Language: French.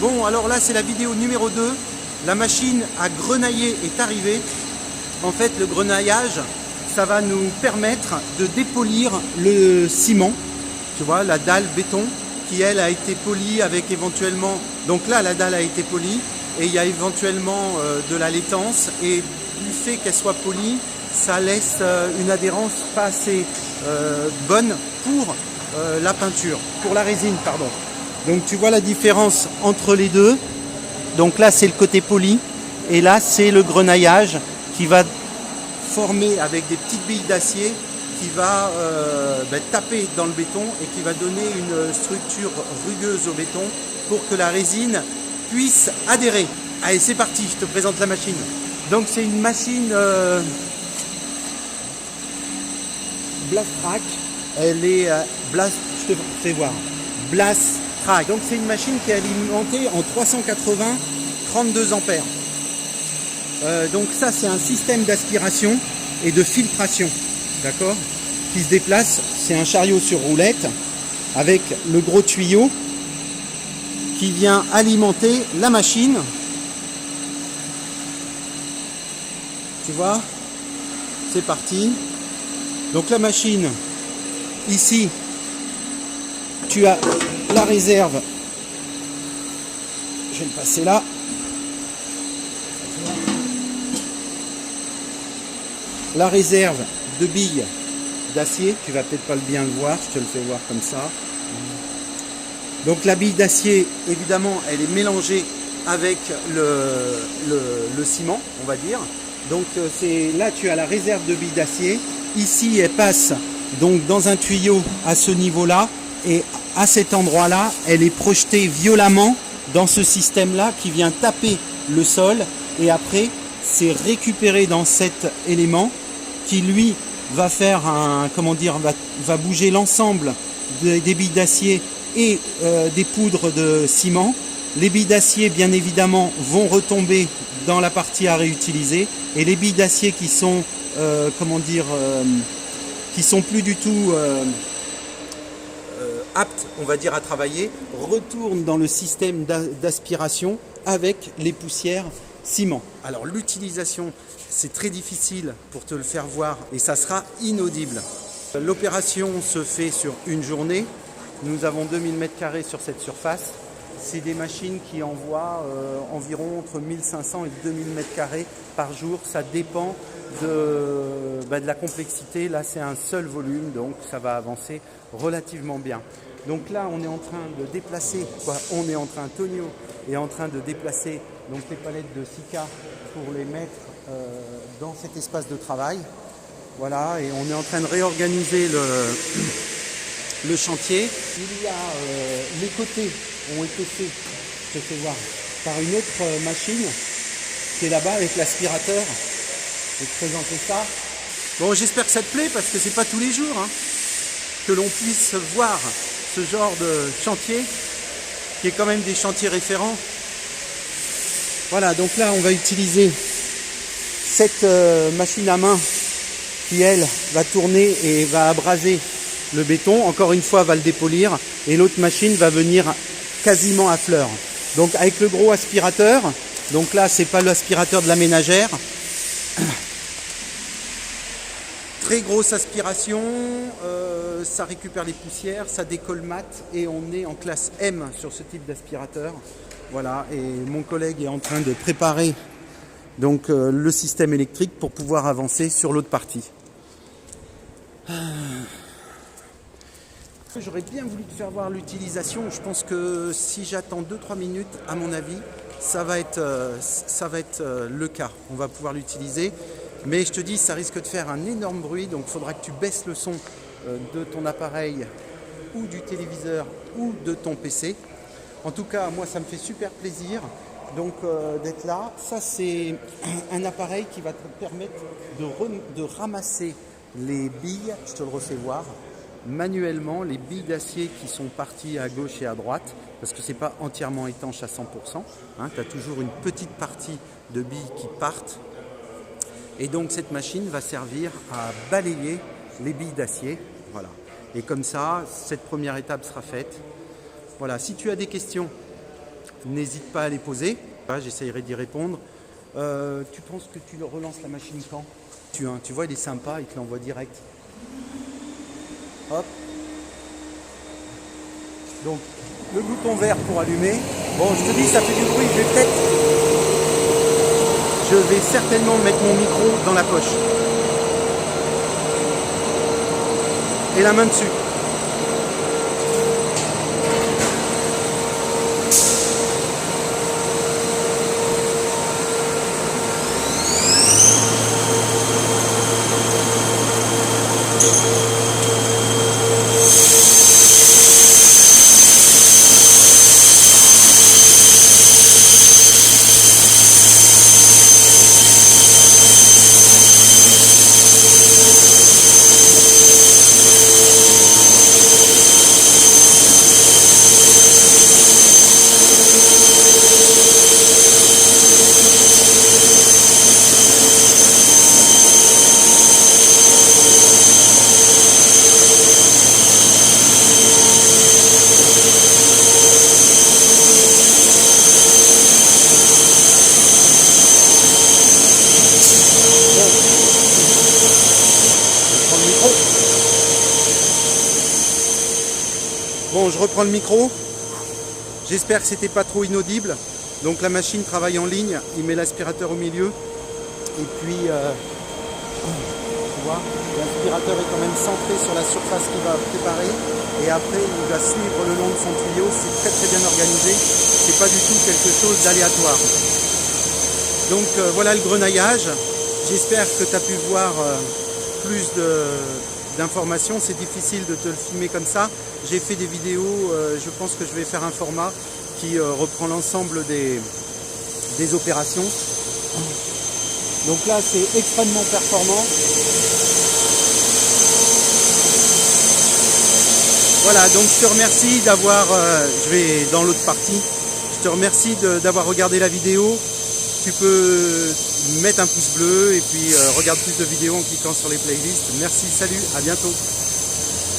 Bon, alors là, c'est la vidéo numéro 2. La machine à grenailler est arrivée. En fait, le grenaillage, ça va nous permettre de dépolir le ciment. Tu vois, la dalle béton qui, elle, a été polie avec éventuellement... Donc là, la dalle a été polie et il y a éventuellement de la laitance. Et du fait qu'elle soit polie, ça laisse une adhérence pas assez bonne pour la peinture, pour la résine, pardon. Donc tu vois la différence entre les deux. Donc là, c'est le côté poli et là, c'est le grenaillage qui va former avec des petites billes d'acier qui va taper dans le béton et qui va donner une structure rugueuse au béton pour que la résine puisse adhérer. Allez, c'est parti, je te présente la machine. Donc c'est une machine Blastrac. Elle est je te fais voir. Blastrac. Donc c'est une machine qui est alimentée en 380 32 ampères. Donc ça, c'est un système d'aspiration et de filtration, d'accord, qui se déplace. C'est un chariot sur roulette avec le gros tuyau qui vient alimenter la machine. Tu vois, c'est parti. Donc la machine, ici, tu as la réserve. Je vais le passer là. La réserve de billes d'acier, tu vas peut-être pas bien le voir, je te le fais voir comme ça. Donc la bille d'acier, évidemment, elle est mélangée avec le ciment, on va dire. Donc là, tu as la réserve de billes d'acier. Ici, elle passe donc dans un tuyau à ce niveau-là, et à cet endroit-là, elle est projetée violemment dans ce système-là qui vient taper le sol, et après, c'est récupéré dans cet élément qui, lui, va faire va bouger l'ensemble des billes d'acier et des poudres de ciment. Les billes d'acier, bien évidemment, vont retomber dans la partie à réutiliser, et les billes d'acier qui sont qui sont plus du tout aptes, on va dire, à travailler, retournent dans le système d'aspiration avec les poussières ciment. Alors l'utilisation, c'est très difficile pour te le faire voir et ça sera inaudible. L'opération se fait sur une journée. Nous avons 2000 m² sur cette surface. C'est des machines qui envoient environ entre 1500 et 2000 m² par jour. Ça dépend de la complexité. Là, c'est un seul volume, donc ça va avancer relativement bien. Donc là, on est en train de déplacer, Tonio est en train de déplacer donc les palettes de Sika pour les mettre dans cet espace de travail. Voilà, et on est en train de réorganiser le chantier. Il y a les côtés ont été faits, je te fais voir, par une autre machine qui est là-bas avec l'aspirateur. Je vais te présenter ça. Bon, j'espère que ça te plaît parce que c'est pas tous les jours que l'on puisse voir ce genre de chantier qui est quand même des chantiers référents. Voilà, donc là on va utiliser cette machine à main qui, elle, va tourner et va abraser le béton. Encore une fois, va le dépolir, et l'autre machine va venir quasiment à fleur. Donc avec le gros aspirateur, donc là c'est pas l'aspirateur de la ménagère. Très grosse aspiration, ça récupère les poussières, ça décolmate, et on est en classe M sur ce type d'aspirateur. Voilà, et mon collègue est en train de préparer donc le système électrique pour pouvoir avancer sur l'autre partie. J'aurais bien voulu te faire voir l'utilisation. Je pense que si j'attends 2-3 minutes, à mon avis, ça va être le cas. On va pouvoir l'utiliser. Mais je te dis, ça risque de faire un énorme bruit. Donc il faudra que tu baisses le son de ton appareil ou du téléviseur ou de ton PC. En tout cas, moi, ça me fait super plaisir donc d'être là. Ça, c'est un appareil qui va te permettre de ramasser les billes. Je te le refais voir. Manuellement, les billes d'acier qui sont parties à gauche et à droite, parce que c'est pas entièrement étanche à 100%, tu as toujours une petite partie de billes qui partent, et donc cette machine va servir à balayer les billes d'acier, voilà. Et comme ça, cette première étape sera faite. Voilà, si tu as des questions, n'hésite pas à les poser. J'essayerai d'y répondre. Tu penses que tu relances la machine quand? Tu vois, il est sympa, il te l'envoie direct. Hop. Donc, le bouton vert pour allumer. Bon, je te dis, ça fait du bruit. Je vais certainement mettre mon micro dans la poche. Et la main dessus. Bon, je reprends le micro. J'espère que c'était pas trop inaudible. Donc la machine travaille en ligne, il met l'aspirateur au milieu. Et puis, tu vois, l'aspirateur est quand même centré sur la surface qu'il va préparer. Et après, il va suivre le long de son tuyau. C'est très très bien organisé. C'est pas du tout quelque chose d'aléatoire. Donc voilà le grenaillage. J'espère que tu as pu voir plus d'informations. C'est difficile de te le filmer comme ça. J'ai fait des vidéos, je pense que je vais faire un format qui reprend l'ensemble des opérations. Donc là, c'est extrêmement performant. Voilà, donc je te remercie d'avoir, je vais dans l'autre partie, je te remercie d'avoir regardé la vidéo. Tu peux mettre un pouce bleu et puis regarde plus de vidéos en cliquant sur les playlists. Merci, salut, à bientôt.